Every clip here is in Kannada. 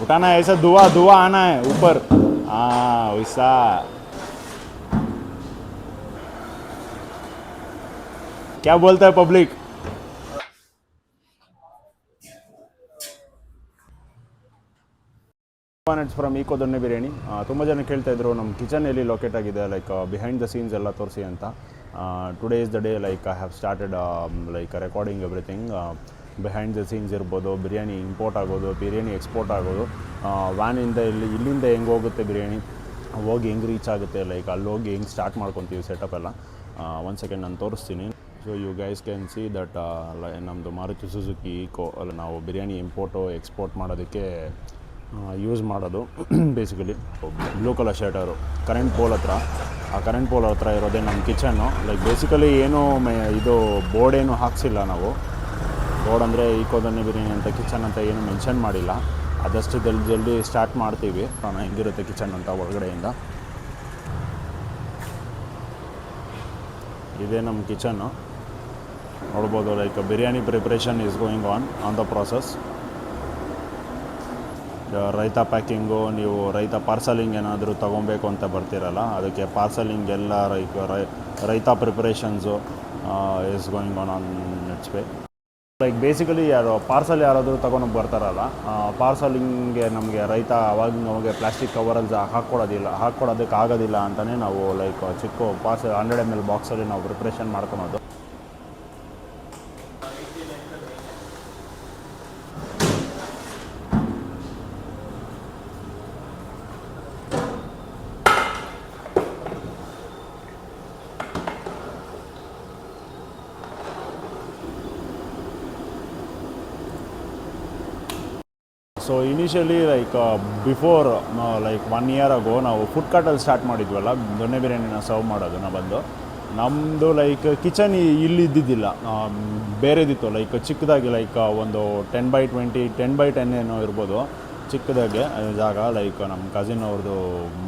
उठाना है ऐसा, धुआं धुआं आना है ऊपर। हाँ वैसा। क्या बोलता है public? It's from eco Donne biryani. ತುಂಬ ಜನ ಕೇಳ್ತಾ ಇದ್ರು ನಮ್ಮ ಕಿಚನ್ ಎಲ್ಲಿ ಲೊಕೇಟ್ ಆಗಿದೆ, ಲೈಕ್ ಬಿಹೈಂಡ್ ದ ಸೀನ್ಸ್ ಎಲ್ಲ ತೋರಿಸಿ ಅಂತ. Today is the day, like I have started like recording everything. Behind the scenes ಇರ್ಬೋದು, ಬಿರಿಯಾನಿ ಇಂಪೋರ್ಟ್ ಆಗೋದು, ಬಿರಿಯಾನಿ ಎಕ್ಸ್ಪೋರ್ಟ್ ಆಗೋದು, ವ್ಯಾನಿಂದ ಇಲ್ಲಿಂದ ಹೆಂಗೆ ಹೋಗುತ್ತೆ ಬಿರಿಯಾನಿ, ಹೋಗಿ ಹೆಂಗೆ ರೀಚ್ ಆಗುತ್ತೆ, ಲೈಕ್ ಅಲ್ಲಿ ಹೋಗಿ ಹೆಂಗೆ ಸ್ಟಾರ್ಟ್ ಮಾಡ್ಕೊತೀವಿ ಸೆಟಪ್ ಎಲ್ಲ. ಒಂದು ಸೆಕೆಂಡ್ ನಾನು ತೋರಿಸ್ತೀನಿ. So you guys can see that ನಮ್ಮದು ಮಾರುತಿ ಸುಜುಕಿ ಈಕೋ ಅಲ್ಲಿ ನಾವು ಬಿರಿಯಾನಿ ಇಂಪೋರ್ಟು ಎಕ್ಸ್ಪೋರ್ಟ್ ಮಾಡೋದಕ್ಕೆ ಯೂಸ್ ಮಾಡೋದು. ಬೇಸಿಕಲಿ ಬ್ಲೂ ಕಲರ್ ಶರ್ಟರು ಕರೆಂಟ್ ಪೋಲ್ ಹತ್ರ, ಆ ಕರೆಂಟ್ ಪೋಲ್ ಹತ್ರ ಇರೋದೇ ನಮ್ಮ ಕಿಚನ್ನು. ಲೈಕ್ ಬೇಸಿಕಲಿ ಏನೂ ಇದು ಬೋರ್ಡ್ ಏನು ಹಾಕ್ಸಿಲ್ಲ ನಾವು. ಬೋರ್ಡ್ ಅಂದರೆ ಈಕೋ ದೊಣ್ಣೆ ಬಿರಿಯಾನಿ ಅಂತ ಕಿಚನ್ ಅಂತ ಏನು ಮೆನ್ಷನ್ ಮಾಡಿಲ್ಲ. ಆದಷ್ಟು ಜಲ್ದಿ ಸ್ಟಾರ್ಟ್ ಮಾಡ್ತೀವಿ. ಹೆಂಗಿರುತ್ತೆ ಕಿಚನ್ ಅಂತ ಒಳಗಡೆಯಿಂದ. ಇದೇ ನಮ್ಮ ಕಿಚನ್ನು ನೋಡ್ಬೋದು. Like biryani preparation is going on the process. ರೈತ ಪ್ಯಾಕಿಂಗು, ನೀವು ರೈತ ಪಾರ್ಸಲಿಂಗ್ ಏನಾದರೂ ತೊಗೊಬೇಕು ಅಂತ ಬರ್ತೀರಲ್ಲ, ಅದಕ್ಕೆ ಪಾರ್ಸಲಿಂಗ್ ಎಲ್ಲ ರೈತ preparations is going on its way. Like basically parcel ಯಾರಾದರೂ ತೊಗೊಂಡೋಗಿ ಬರ್ತಾರಲ್ಲ, ಪಾರ್ಸಲಿಂಗ್ಗೆ ನಮಗೆ ರೈತ ಅವಾಗ ಪ್ಲಾಸ್ಟಿಕ್ ಕವರಲ್ಲಿ ಹಾಕ್ಕೊಡೋದಕ್ಕೆ ಆಗೋದಿಲ್ಲ ಅಂತಲೇ ನಾವು ಲೈಕ್ ಚಿಕ್ಕ ಪಾರ್ಸಲ್ 100 ml ಬಾಕ್ಸಲ್ಲಿ ನಾವು ಪ್ರಿಪ್ರೇಷನ್ ಮಾಡ್ಕೊಳೋದು. So initially like before like 1 year ಅಗೋ ನಾವು ಫುಡ್ ಕಾರ್ಟಲ್ಲಿ ಸ್ಟಾರ್ಟ್ ಮಾಡಿದ್ವಲ್ಲ ದೊಣ್ಣೆ ಬಿರಿಯಾನಿನ ಸರ್ವ್ ಮಾಡೋದನ್ನು ಬಂದು. ನಮ್ಮದು ಲೈಕ್ ಕಿಚನ್ ಇಲ್ಲಿದ್ದಿದ್ದಿಲ್ಲ, ಬೇರೆದಿತ್ತು. ಲೈಕ್ ಚಿಕ್ಕದಾಗಿ ಲೈಕ್ ಒಂದು 10x20 10x10 ಏನೋ ಇರ್ಬೋದು, ಚಿಕ್ಕದಾಗೆ ಜಾಗ. ಲೈಕ್ ನಮ್ಮ ಕಸಿನ್ ಅವ್ರದ್ದು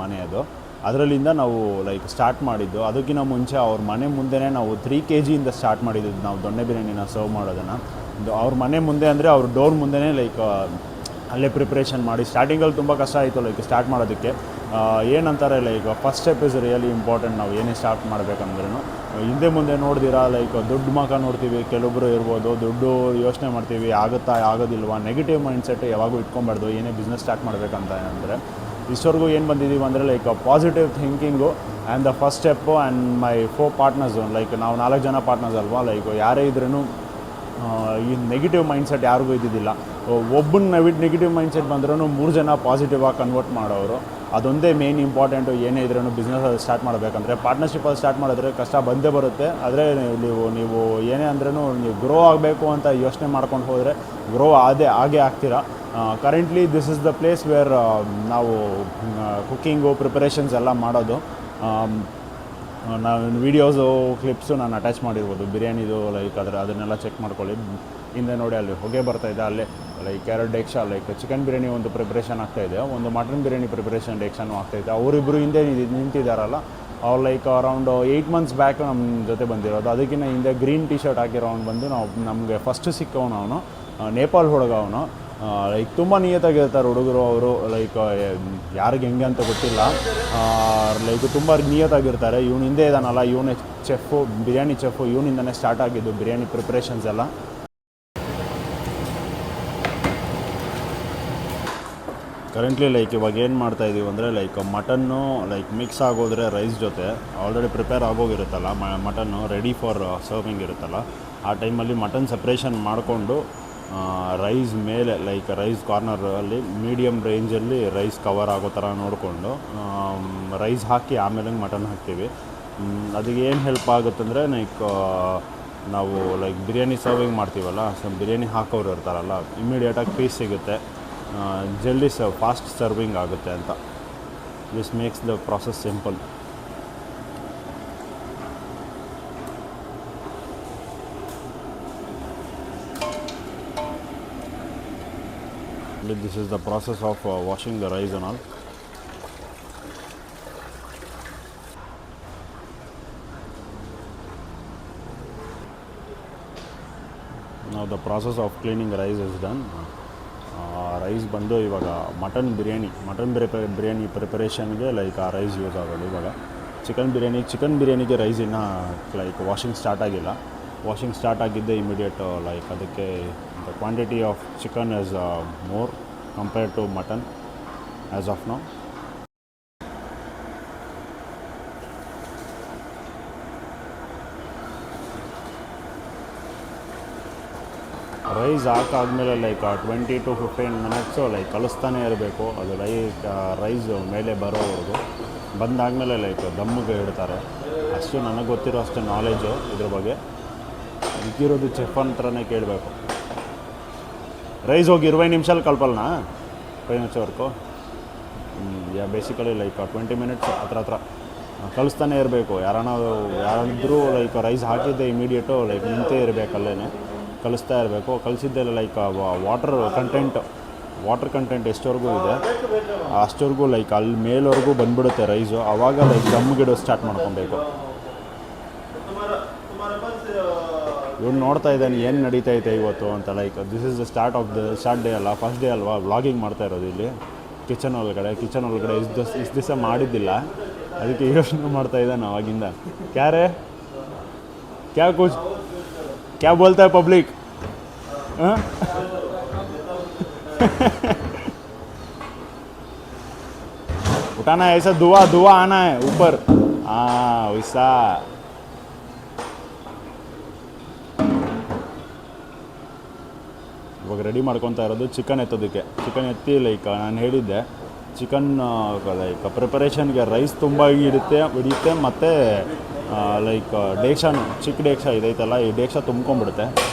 ಮನೆ ಅದು. ಅದರಲ್ಲಿಂದ ನಾವು ಲೈಕ್ ಸ್ಟಾರ್ಟ್ ಮಾಡಿದ್ದು. ಅದಕ್ಕಿಂತ ಮುಂಚೆ ಅವ್ರ ಮನೆ ಮುಂದೆನೇ ನಾವು 3 kg ಸ್ಟಾರ್ಟ್ ಮಾಡಿದ್ದು ನಾವು ದೊಣ್ಣೆ ಬಿರಿಯಾನಿನ ಸರ್ವ್ ಮಾಡೋದನ್ನು. ಅವ್ರ ಮನೆ ಮುಂದೆ ಅಂದರೆ ಅವ್ರ ಡೋರ್ ಮುಂದೆನೇ ಲೈಕ್ ಅಲ್ಲೇ ಪ್ರಿಪ್ರೇಷನ್ ಮಾಡಿ. ಸ್ಟಾರ್ಟಿಂಗಲ್ಲಿ ತುಂಬ ಕಷ್ಟ ಆಯಿತು ಲೈಕ್ ಸ್ಟಾರ್ಟ್ ಮಾಡೋದಕ್ಕೆ. ಏನಂತಾರೆ like first step is really important. ನಾವು ಏನೇ ಸ್ಟಾರ್ಟ್ ಮಾಡಬೇಕಂದ್ರೂ ಹಿಂದೆ ಮುಂದೆ ನೋಡ್ದಿರಾ ಲೈಕ್ ದೊಡ್ಡ ಮಕ ನೋಡ್ತೀವಿ. ಕೆಲವೊಬ್ಬರು ಇರ್ಬೋದು ದುಡ್ಡು ಯೋಚನೆ ಮಾಡ್ತೀವಿ, ಆಗುತ್ತಾ ಆಗೋದಿಲ್ವಾ, ನೆಗೆಟಿವ್ ಮೈಂಡ್ಸೆಟ್ ಯಾವಾಗೂ ಇಟ್ಕೊಬಾರ್ದು ಏನೇ ಬಿಸ್ನೆಸ್ ಸ್ಟಾರ್ಟ್ ಮಾಡಬೇಕಂತ. ಅಂದರೆ ಇಷ್ಟವರೆಗೂ ಏನು ಬಂದಿದ್ದೀವಿ ಅಂದರೆ like positive thinking and the first step. And my 4 partners, like ನಾವು 4 ಜನ ಪಾರ್ಟ್ನರ್ಸ್ ಅಲ್ವಾ. ಲೈಕ್ ಯಾರೇ ಇದ್ರೂ ಈ ನೆಗೆಟಿವ್ ಮೈಂಡ್ಸೆಟ್ ಯಾರಿಗೂ ಇದ್ದಿದ್ದಿಲ್ಲ. ಒಬ್ಬನ ನೆಗೆಟಿವ್ ಮೈಂಡ್ಸೆಟ್ ಬಂದ್ರೂ 3 ಜನ ಪಾಸಿಟಿವ್ ಆಗಿ ಕನ್ವರ್ಟ್ ಮಾಡೋರು. ಅದೊಂದೇ ಮೇನ್ ಇಂಪಾರ್ಟೆಂಟು. ಏನೇ ಇದ್ರೂ ಬಿಸ್ನೆಸ್ ಸ್ಟಾರ್ಟ್ ಮಾಡಬೇಕಂದ್ರೆ ಪಾರ್ಟ್ನರ್ಶಿಪ್ಪಲ್ಲಿ ಸ್ಟಾರ್ಟ್ ಮಾಡಿದ್ರೆ ಕಷ್ಟ ಬಂದೇ ಬರುತ್ತೆ. ಆದರೆ ನೀವು ಏನೇ ಅಂದ್ರೂ ನೀವು ಗ್ರೋ ಆಗಬೇಕು ಅಂತ ಯೋಚನೆ ಮಾಡ್ಕೊಂಡು ಹೋದರೆ ಗ್ರೋ ಆಗೇ ಆಗ್ತೀರಾ. Currently this is the place where ನಾವು ಕುಕ್ಕಿಂಗು ಪ್ರಿಪರೇಷನ್ಸ್ ಎಲ್ಲ ಮಾಡೋದು. ನಾನು ವೀಡಿಯೋಸು ಕ್ಲಿಪ್ಸು ನಾನು ಅಟ್ಯಾಚ್ ಮಾಡಿರ್ಬೋದು ಬಿರಿಯಾನಿದು. ಲೈಕ್ ಅದನ್ನೆಲ್ಲ ಚೆಕ್ ಮಾಡ್ಕೊಳ್ಳಿ. ಹಿಂದೆ ನೋಡಿ ಅಲ್ಲಿ ಹೊಗೆ ಬರ್ತಾಯಿದೆ. ಅಲ್ಲೇ ಲೈಕ್ 2 ಡೇಕ್ಷಾ ಲೈಕ್ ಚಿಕನ್ ಬಿರಿಯಾನಿ ಒಂದು ಪ್ರಿಪ್ರೇಷನ್ ಆಗ್ತಾಯಿದೆ, ಒಂದು ಮಟನ್ ಬಿರಿಯಾನಿ ಪ್ರಿಪ್ರೇಷನ್ ಡೇಕ್ಷಾನು ಆಗ್ತಾಯಿದೆ. ಅವರಿಬ್ಬರು ಹಿಂದೆ ನಿಂತಿದ್ದಾರಲ್ಲ, ಅವ್ರು ಲೈಕ್ ಅರೌಂಡ್ 8 months ಬ್ಯಾಕ್ ನಮ್ಮ ಜೊತೆ ಬಂದಿರೋದು. ಅದಕ್ಕಿಂತ ಹಿಂದೆ ಗ್ರೀನ್ ಟಿ ಶರ್ಟ್ ಹಾಕಿರೋನು ಬಂದು ನಮಗೆ ಫಸ್ಟ್ ಸಿಕ್ಕವನು. ಅವನು ನೇಪಾಲ್ ಹುಡುಗ. ಅವನು ಲೈಕ್ ತುಂಬ ನಿಯತ್ತಾಗಿರ್ತಾರೆ ಹುಡುಗರು ಅವರು. ಲೈಕ್ ಯಾರಿಗೆ ಹೆಂಗೆ ಅಂತ ಗೊತ್ತಿಲ್ಲ, ಲೈಕ್ ತುಂಬ ನಿಯತ್ತಾಗಿರ್ತಾರೆ. ಇವನು ಹಿಂದೆ ಇದ್ದಾನಲ್ಲ, ಇವನೇ ಚೆಫು, ಬಿರಿಯಾನಿ ಚೆಫು. ಇವನಿಂದನೇ ಸ್ಟಾರ್ಟ್ ಆಗಿದ್ದು ಬಿರಿಯಾನಿ ಪ್ರಿಪ್ರೇಷನ್ಸ್ ಎಲ್ಲ. ಕರೆಂಟ್ಲಿ ಲೈಕ್ ಇವಾಗ ಏನು ಮಾಡ್ತಾಯಿದ್ದೀವಿ ಅಂದರೆ ಲೈಕ್ ಮಟನ್ನು ಲೈಕ್ ಮಿಕ್ಸ್ ಆಗೋದ್ರೆ ರೈಸ್ ಜೊತೆ ಆಲ್ರೆಡಿ ಪ್ರಿಪೇರ್ ಆಗೋಗಿರುತ್ತಲ್ಲ, ಮಟನ್ನು ರೆಡಿ ಫಾರ್ ಸರ್ವಿಂಗ್ ಇರುತ್ತಲ್ಲ, ಆ ಟೈಮಲ್ಲಿ ಮಟನ್ ಸಪ್ರೇಷನ್ ಮಾಡಿಕೊಂಡು ರೈಸ್ ಮೇಲೆ ಲೈಕ್ ರೈಸ್ ಕಾರ್ನರಲ್ಲಿ ಮೀಡಿಯಮ್ ರೇಂಜಲ್ಲಿ ರೈಸ್ ಕವರ್ ಆಗೋ ಥರ ನೋಡಿಕೊಂಡು ರೈಸ್ ಹಾಕಿ ಆಮೇಲೆ ಮಟನ್ ಹಾಕ್ತೀವಿ. ಅದಕ್ಕೆ ಏನು ಹೆಲ್ಪ್ ಆಗುತ್ತಂದರೆ ಲೈಕ್ ನಾವು ಲೈಕ್ ಬಿರಿಯಾನಿ ಸರ್ವಿಂಗ್ ಮಾಡ್ತೀವಲ್ಲ, ಸೊ ಬಿರಿಯಾನಿ ಹಾಕೋರು ಇರ್ತಾರಲ್ಲ, ಇಮ್ಮಿಡಿಯೇಟಾಗಿ ಪೀಸ್ ಸಿಗುತ್ತೆ, ಜಲ್ದಿ ಫಾಸ್ಟ್ ಸರ್ವಿಂಗ್ ಆಗುತ್ತೆ ಅಂತ. This makes the process simple. This is the process of washing the rice and all. Now the process of cleaning rice is done. Rice ಬಂದು ಇವಾಗ ಮಟನ್ ಬಿರಿಯಾನಿ ಪ್ರಿಪರೇಷನ್ಗೆ ಲೈಕ್ ಆ ರೈಸ್ ಯೂಸ್ ಆಗೋದು. ಇವಾಗ ಚಿಕನ್ ಬಿರಿಯಾನಿಗೆ ರೈಸ್ ಇನ್ನೂ ಲೈಕ್ ವಾಷಿಂಗ್ ಸ್ಟಾರ್ಟ್ ಆಗಿಲ್ಲ. ವಾಷಿಂಗ್ ಸ್ಟಾರ್ಟ್ ಆಗಿದ್ದೆ ಇಮಿಡಿಯೇಟ್ ಲೈಕ್ ಅದಕ್ಕೆ the quantity of chicken is more compared to mutton as of now. Rice ಹಾಕಾದ್ಮೇಲೆ ಲೈಕ್ 20 to 15 ಮಿನಿಟ್ಸು ಲೈಕ್ ಕಲಿಸ್ತಾನೆ ಇರಬೇಕು. ಅದು ರೈಸ್ ಮೇಲೆ ಬರೋವರೆಗೂ. ಬಂದಾದಮೇಲೆ ಲೈಕ್ ದಮ್ಮಿಗೆ ಇಡ್ತಾರೆ. ಅಷ್ಟು ನನಗೆ ಗೊತ್ತಿರೋ ಅಷ್ಟು ನಾಲೆಜು ಇದ್ರ ಬಗ್ಗೆ. ಇಕ್ಕಿರೋದು ಚೆಫ್ ಹತ್ರನೇ ಕೇಳಬೇಕು. ರೈಸ್ ಹೋಗಿ 20 ನಿಮಿಷಲ್ಲಿ ಕಲ್ಪಲ್ನಾ 5 ನಿಮಿಷವರೆಗೂ. ಬೇಸಿಕಲಿ ಲೈಕ್ 20 ಮಿನಿಟ್ಸ್ ಹತ್ರ ಕಲಿಸ್ತಾನೆ ಇರಬೇಕು. ಯಾರಾದರೂ ಲೈಕ್ ರೈಸ್ ಹಾಕಿದ್ದೆ ಇಮಿಡಿಯೇಟು ಲೈಕ್ ನಿಂತೇ ಇರಬೇಕಲ್ಲೇ ಕಲಿಸ್ತಾ ಇರಬೇಕು. ಕಲಿಸಿದ್ದೆಲ್ಲ ಲೈಕ್ ವಾಟರ್ ಕಂಟೆಂಟ್ ಎಷ್ಟವರೆಗೂ ಇದೆ ಅಷ್ಟವರೆಗೂ ಲೈಕ್ ಅಲ್ಲಿ ಮೇಲ್ವರೆಗೂ ಬಂದ್ಬಿಡುತ್ತೆ ರೈಸು. ಆವಾಗ ಲೈಕ್ ದಮ್ಗಿಡೋ ಸ್ಟಾರ್ಟ್ ಮಾಡ್ಕೊಬೇಕು. ಇವ್ನು ನೋಡ್ತಾ ಇದ್ದಾನೆ ಏನು ನಡೀತೈತೆ ಇವತ್ತು ಅಂತ. Like this is the start day ಅಲ್ಲ, ಫಸ್ಟ್ ಡೇ ಅಲ್ವಾ ವ್ಲಾಗಿಂಗ್ ಮಾಡ್ತಾ ಇರೋದು ಇಲ್ಲಿ ಕಿಚನ್ ಒಳಗಡೆ ಇಷ್ಟು ದಿವಸ ಮಾಡಿದ್ದಿಲ್ಲ, ಅದಕ್ಕೆ ಯೋಚನೆ ಮಾಡ್ತಾ ಇದ್ದಾನೆ ಅವಾಗಿಂದ. क्या बोलता है पब्लिक? उठाना है ऐसा, दुआ आना है ऊपर. हाँ वैसा. ಇವಾಗ ರೆಡಿ ಮಾಡ್ಕೊತಾ ಇರೋದು ಚಿಕನ್ ಎತ್ತೋದಕ್ಕೆ. ಚಿಕನ್ ಎತ್ತಿ ಲೈಕ್ ನಾನು ಹೇಳಿದ್ದೆ ಚಿಕನ್ ಲೈಕ್ ಪ್ರಿಪರೇಷನ್ಗೆ ರೈಸ್ ತುಂಬ ಹಿಡಿಯುತ್ತೆ ಮತ್ತು ಲೈಕ್ ಡೇಕ್ಷಾನು ಚಿಕ್ಕ ಡೇಕ್ಷಾ ಇದೈತಲ್ಲ ಈ ಡೇಕ್ಷಾ ತುಂಬ್ಕೊಂಡ್ಬಿಡುತ್ತೆ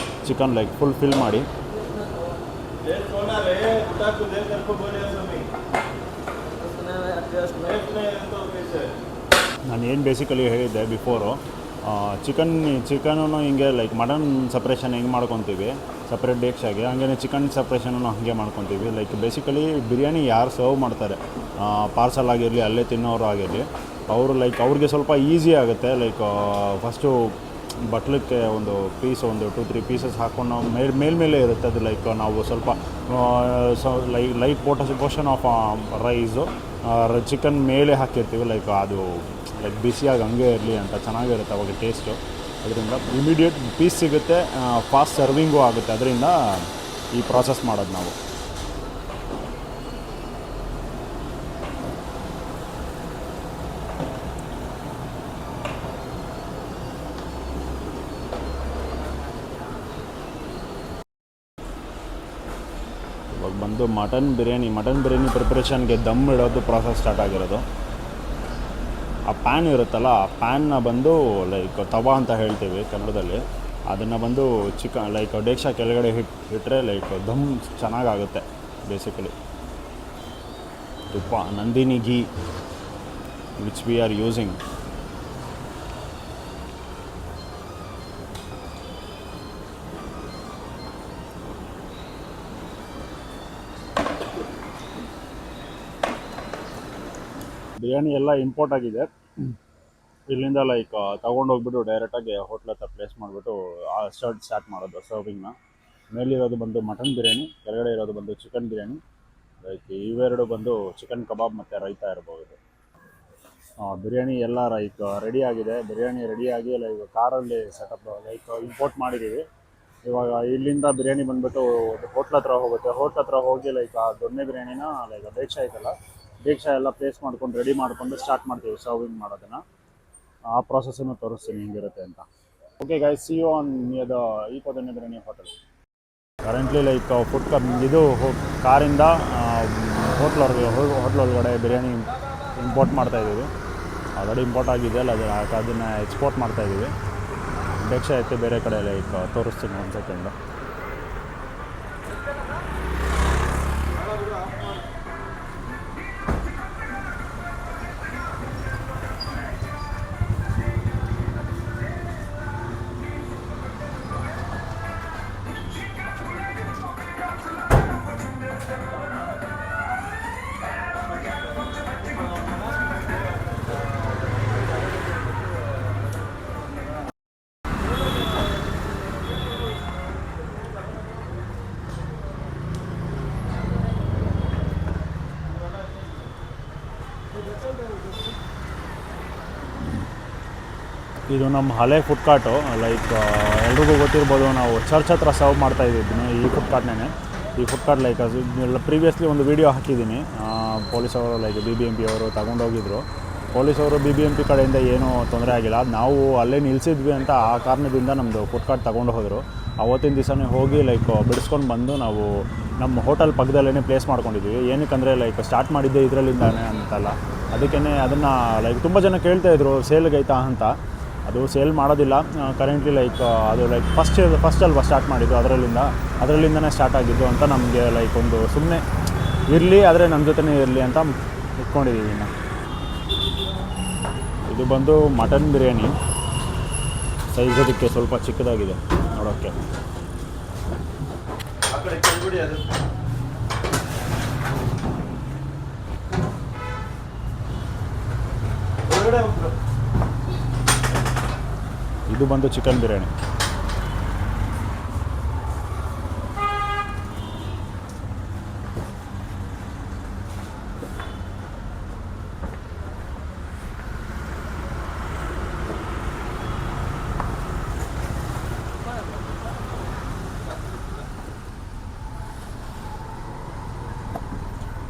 ಚಿಕನ್ ಲೈಕ್ ಫುಲ್ ಫಿಲ್ ಮಾಡಿ. ನಾನು ಏನು ಬೇಸಿಕಲಿ ಹೇಳಿದ್ದೆ ಬಿಫೋರು, ಚಿಕನ್ನು ಹಿಂಗೆ ಲೈಕ್ ಮಟನ್ ಸಪ್ರೇಷನ್ ಹೆಂಗೆ ಮಾಡ್ಕೊತೀವಿ ಸಪ್ರೇಟ್ ಡೇಕ್ಷಾಗೆ, ಹಾಗೇ ಚಿಕನ್ ಸಪ್ರೇಷನನ್ನು ಹಾಗೆ ಮಾಡ್ಕೊತೀವಿ. ಲೈಕ್ ಬೇಸಿಕಲಿ ಬಿರಿಯಾನಿ ಯಾರು ಸರ್ವ್ ಮಾಡ್ತಾರೆ ಪಾರ್ಸಲ್ ಆಗಿರಲಿ ಅಲ್ಲೇ ತಿನ್ನೋರು ಆಗಿರಲಿ ಅವರು ಲೈಕ್ ಅವ್ರಿಗೆ ಸ್ವಲ್ಪ ಈಸಿ ಆಗುತ್ತೆ. ಲೈಕ್ ಫಸ್ಟು ಬಟ್ಲಕ್ಕೆ ಒಂದು 2-3 ಪೀಸಸ್ ಹಾಕ್ಕೊಂಡು ನಾವು ಮೇಲ್ಮೇಲೆ ಇರುತ್ತೆ ಅದು. ಲೈಕ್ ನಾವು ಸ್ವಲ್ಪ light portion of rice chicken ಮೇಲೆ ಹಾಕಿರ್ತೀವಿ. ಲೈಕ್ ಅದು ಲೈಕ್ ಬಿಸಿಯಾಗಿ ಹಂಗೆ ಇರಲಿ ಅಂತ ಚೆನ್ನಾಗಿರುತ್ತೆ ಅವಾಗ ಟೇಸ್ಟು. ಅದರಿಂದ ಇಮಿಡಿಯೇಟ್ ಪೀಸ್ ಸಿಗುತ್ತೆ, ಫಾಸ್ಟ್ ಸರ್ವಿಂಗೂ ಆಗುತ್ತೆ. ಅದರಿಂದ ಈ ಪ್ರಾಸೆಸ್ ಮಾಡೋದು ನಾವು. ಇವಾಗ ಬಂದು ಮಟನ್ ಬಿರಿಯಾನಿ ಪ್ರಿಪ್ರೇಷನ್ಗೆ ದಮ್ ಇಡೋದು ಪ್ರಾಸೆಸ್ ಸ್ಟಾರ್ಟ್ ಆಗಿರೋದು. ಆ ಪ್ಯಾನ್ ಇರುತ್ತಲ್ಲ ಆ ಪ್ಯಾನ್ನ ಬಂದು ಲೈಕ್ ತವಾ ಅಂತ ಹೇಳ್ತೀವಿ ಕನ್ನಡದಲ್ಲಿ. ಅದನ್ನು ಬಂದು ಲೈಕ್ ಡೇಕ್ಷಾ ಕೆಳಗಡೆ ಇಟ್ಟರೆ ಲೈಕ್ ದಮ್ ಚೆನ್ನಾಗಾಗುತ್ತೆ. ಬೇಸಿಕಲಿ ತುಪ್ಪ Nandini ghee which we are using. Biryani ಎಲ್ಲ ಇಂಪೋರ್ಟ್ ಆಗಿದೆ. ಇಲ್ಲಿಂದ ಲೈಕ್ ತೊಗೊಂಡೋಗ್ಬಿಟ್ಟು ಡೈರೆಕ್ಟಾಗಿ ಹೋಟ್ಲ್ ಹತ್ರ ಪ್ಲೇಸ್ ಮಾಡಿಬಿಟ್ಟು ಸ್ಟಾರ್ಟ್ ಮಾಡೋದು ಸರ್ವಿಂಗ್ನ. ಮೇಲಿರೋದು ಬಂದು ಮಟನ್ ಬಿರಿಯಾನಿ, ಕೆಳಗಡೆ ಇರೋದು ಬಂದು ಚಿಕನ್ ಬಿರಿಯಾನಿ. ಲೈಕ್ ಇವೆರಡು ಬಂದು ಚಿಕನ್ ಕಬಾಬ್ ಮತ್ತು ರೈತಾ ಇರ್ಬೋದು. ಬಿರಿಯಾನಿ ಎಲ್ಲ ಲೈಕ್ ರೆಡಿ ಆಗಿದೆ. ಬಿರಿಯಾನಿ ರೆಡಿಯಾಗಿ ಲೈಕ್ ಕಾರಲ್ಲಿ ಸೆಟಪ್ ಲೈಕ್ ಇಂಪೋರ್ಟ್ ಮಾಡಿದ್ದೀವಿ. ಇವಾಗ ಇಲ್ಲಿಂದ ಬಿರಿಯಾನಿ ಬಂದುಬಿಟ್ಟು ಹೋಟ್ಲ್ ಹತ್ರ ಹೋಗುತ್ತೆ. ಹೋಟ್ಲ್ ಹತ್ರ ಹೋಗಿ ಲೈಕ್ ಆ ದೊಣ್ಣೆ ಬಿರಿಯಾನಿನ ಲೈಕ್ ಡೇಕ್ಷಾ ಐತಲ್ಲ ಡೇಕ್ಷಾ ಎಲ್ಲ ಪ್ಲೇಸ್ ಮಾಡ್ಕೊಂಡು ರೆಡಿ ಮಾಡಿಕೊಂಡು ಸ್ಟಾರ್ಟ್ ಮಾಡ್ತೀವಿ ಸರ್ವಿಂಗ್ ಮಾಡೋದನ್ನು. ಆ ಪ್ರಾಸೆಸನ್ನು ತೋರಿಸ್ತೀನಿ ಹೆಂಗಿರುತ್ತೆ ಅಂತ. Okay guys, see you on near the Eeco Donne biryani hotel. Currently like ಕಾರಿಂದ ಹೋಟ್ಲ್ ಒಳಗಡೆ ಬಿರಿಯಾನಿ ಇಂಪೋರ್ಟ್ ಮಾಡ್ತಾಯಿದ್ದೀವಿ. ಆಲ್ರೆಡಿ ಇಂಪೋರ್ಟ್ ಆಗಿದೆ ಅಲ್ಲ, ಅದನ್ನು ಎಕ್ಸ್ಪೋರ್ಟ್ ಮಾಡ್ತಾಯಿದ್ದೀವಿ. ಡೇಕ್ಷಾ ಎತ್ತಿ ಬೇರೆ ಕಡೆ ಲೈಕ್ ತೋರಿಸ್ತೀನಿ ಒಂದು ಸೆಕೆಂಡು. ಇದು ನಮ್ಮ ಹಳೆ ಫುಡ್ ಕಾರ್ಟು. ಲೈಕ್ ಎಲ್ರಿಗೂ ಗೊತ್ತಿರ್ಬೋದು, ನಾವು ಚರ್ಚ್ ಹತ್ರ ಸರ್ವ್ ಮಾಡ್ತಾಯಿದ್ದೀನಿ ಈ ಫುಡ್ ಕಾರ್ಟ್ನೇ. ಈ ಫುಡ್ ಕಾರ್ಟ್ ಲೈಕ್ ಅದು ಪ್ರೀವಿಯಸ್ಲಿ ಒಂದು ವೀಡಿಯೋ ಹಾಕಿದ್ದೀನಿ. ಪೊಲೀಸವರು ಲೈಕ್ BBMP ಅವರು ತಗೊಂಡೋಗಿದ್ರು. ಪೊಲೀಸವರು BBMP ಕಡೆಯಿಂದ ಏನೂ ತೊಂದರೆ ಆಗಿಲ್ಲ. ನಾವು ಅಲ್ಲೇ ನಿಲ್ಲಿಸಿದ್ವಿ ಅಂತ ಆ ಕಾರಣದಿಂದ ನಮ್ಮದು ಫುಡ್ ಕಾರ್ಟ್ ತೊಗೊಂಡು ಹೋದರು. ಅವತ್ತಿನ ದಿವಸನೇ ಹೋಗಿ ಲೈಕ್ ಬಿಡಿಸ್ಕೊಂಡು ಬಂದು ನಾವು ನಮ್ಮ ಹೋಟೆಲ್ ಪಕ್ಕದಲ್ಲೇ ಪ್ಲೇಸ್ ಮಾಡ್ಕೊಂಡಿದ್ವಿ. ಏನಕ್ಕಂದರೆ ಲೈಕ್ ಸ್ಟಾರ್ಟ್ ಮಾಡಿದ್ದೆ ಇದರಲ್ಲಿಂದಾನೆ ಅಂತಲ್ಲ, ಅದಕ್ಕೇ ಅದನ್ನು ಲೈಕ್ ತುಂಬ ಜನ ಕೇಳ್ತಾಯಿದ್ರು ಸೇಲ್ಗೈತಾ ಅಂತ. ಅದು ಸೇಲ್ ಮಾಡೋದಿಲ್ಲ ಕರೆಂಟ್ಲಿ. ಲೈಕ್ ಅದು ಲೈಕ್ ಫಸ್ಟ್ ಅಲ್ವಾ ಸ್ಟಾರ್ಟ್ ಮಾಡಿದ್ದು, ಅದರಲ್ಲಿಂದನೇ ಸ್ಟಾರ್ಟ್ ಆಗಿದ್ದು ಅಂತ ನಮಗೆ ಲೈಕ್ ಒಂದು ಸುಮ್ಮನೆ ಇರಲಿ, ಆದರೆ ನಮ್ಮ ಜೊತೆನೇ ಇರಲಿ ಅಂತ ಇಟ್ಕೊಂಡಿದ್ದೀವಿ. ಇನ್ನು ಇದು ಬಂದು ಮಟನ್ ಬಿರಿಯಾನಿ. ಸೈಜ್ ಅದಕ್ಕೆ ಸ್ವಲ್ಪ ಚಿಕ್ಕದಾಗಿದೆ ನೋಡೋಕ್ಕೆ. ಇದು ಬಂದು ಚಿಕನ್ ಬಿರಿಯಾನಿ.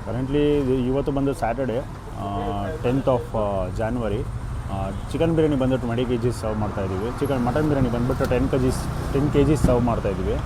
ಕರೆಂಟ್ಲಿ ಇವತ್ತು ಬಂದು Saturday 10th of January. Chicken biryani ಬಂದುಬಿಟ್ಟು 20 kg ಸರ್ವ್ ಮಾಡ್ತಾಯಿದ್ದೀವಿ. ಮಟನ್ ಬಿರಿಯಾನಿ ಬಂದುಬಿಟ್ಟು 10 kg ಸರ್ವ್ ಮಾಡ್ತಾಯಿದ್ದೀವಿ.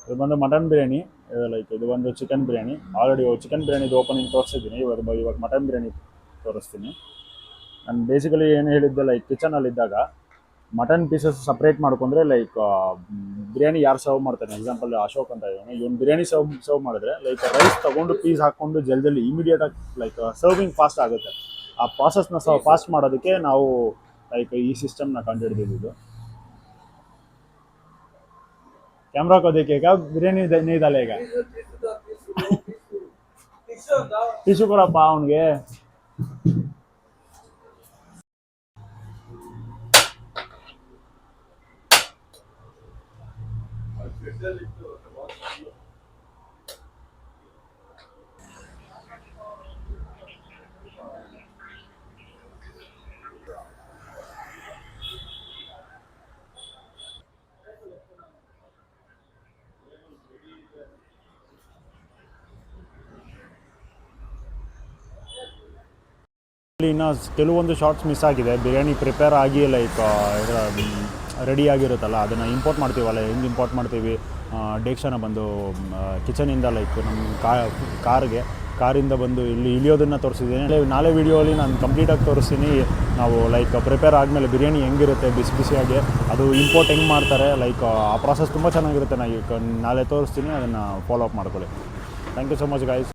ಇದು ಬಂದು ಮಟನ್ ಬಿರಿಯಾನಿ. ಲೈಕ್ ಇದು ಒಂದು ಚಿಕನ್ ಬಿರಿಯಾನಿ. ಆಲ್ರೆಡಿ ಚಿಕನ್ ಬಿರಿಯಾನಿದು ಓಪನಿಂಗ್ ತೋರಿಸಿದ್ದೀನಿ. ಇವಾಗ ಮಟನ್ ಬಿರಿಯಾನಿ ತೋರಿಸ್ತೀನಿ. ನಾನು ಬೇಸಿಕಲಿ ಏನು ಹೇಳಿದ್ದೆ, ಲೈಕ್ ಕಿಚನಲ್ಲಿದ್ದಾಗ ಮಟನ್ ಪೀಸಸ್ ಸಪ್ರೇಟ್ ಮಾಡ್ಕೊಂಡ್ರೆ ಲೈಕ್ ಬಿರಿಯಾನಿ ಯಾರು ಸರ್ವ್ ಮಾಡ್ತಾನೆ, ಎಕ್ಸಾಂಪಲ್ ಅಶೋಕ್ ಅಂತ ಇದ್ದಾನೆ, ಇವನು ಬಿರಿಯಾನಿ ಸರ್ವ್ ಮಾಡಿದ್ರೆ ಲೈಕ್ ರೈಸ್ ತೊಗೊಂಡು ಪೀಸ್ ಹಾಕ್ಕೊಂಡು ಜಲ್ದಿ ಇಮಿಡಿಯೇಟಾಗಿ ಲೈಕ್ ಸರ್ವಿಂಗ್ ಫಾಸ್ಟ್ ಆಗುತ್ತೆ. ಆ ಪ್ರಾಸೆಸ್ನ ಫಾಸ್ಟ್ ಮಾಡೋದಕ್ಕೆ ನಾವು ಲೈಕ್ ಈ ಸಿಸ್ಟಮ್ನ ಕಂಡುಹಿಡಿದಿದ್ದು. कैमरा को देखिएगा, बिरयानी नहीं डालेगा. टिश्यू ಕೊಡಪ್ಪ ಅವನಿಗೆ. ಇನ್ನು ಕೆಲವೊಂದು ಶಾರ್ಟ್ಸ್ ಮಿಸ್ ಆಗಿದೆ. ಬಿರಿಯಾನಿ ಪ್ರಿಪೇರ್ ಆಗಿ ಲೈಕ್ ರೆಡಿ ಆಗಿರುತ್ತಲ್ಲ, ಅದನ್ನು ಇಂಪೋರ್ಟ್ ಮಾಡ್ತೀವಲ್ಲ, ಹೆಂಗೆ ಇಂಪೋರ್ಟ್ ಮಾಡ್ತೀವಿ ಡೇಕ್ಷನ ಬಂದು ಕಿಚನಿಂದ ಲೈಕ್ ನಮ್ಮ ಕಾರಿಂದ ಬಂದು ಇಲ್ಲಿ ಇಳಿಯೋದನ್ನು ತೋರಿಸಿದ್ದೀನಿ. ನಾಳೆ ವೀಡಿಯೋಲಿ ನಾನು ಕಂಪ್ಲೀಟಾಗಿ ತೋರಿಸ್ತೀನಿ. ನಾವು ಲೈಕ್ ಪ್ರಿಪೇರ್ ಆದಮೇಲೆ ಬಿರಿಯಾನಿ ಹೆಂಗಿರುತ್ತೆ ಬಿಸಿ ಬಿಸಿಯಾಗಿ, ಅದು ಇಂಪೋರ್ಟ್ ಹೆಂಗೆ ಮಾಡ್ತಾರೆ, ಲೈಕ್ ಆ ಪ್ರಾಸೆಸ್ ತುಂಬ ಚೆನ್ನಾಗಿರುತ್ತೆ. ನಾನು ನಾಳೆ ತೋರಿಸ್ತೀನಿ, ಅದನ್ನು ಫಾಲೋ ಅಪ್ ಮಾಡ್ಕೊಳ್ಳಿ. Thank you so much guys.